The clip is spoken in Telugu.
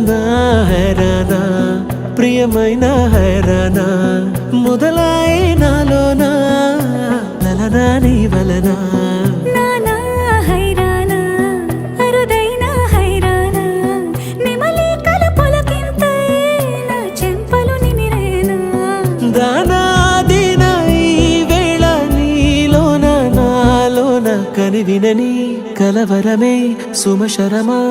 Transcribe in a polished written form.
నా హైరానా ప్రియమైన హైరానా మొదలాయే నాలోనా లలనా నీ వలనా నానా హైరానా అరుదైన హైరానా నిమలి కలపులకింతై నా చెంపలు నిమిరేనా దానాదిన ఈ వేళ నీలోన నాలోన కనివినని కలవరమే సుమశరమా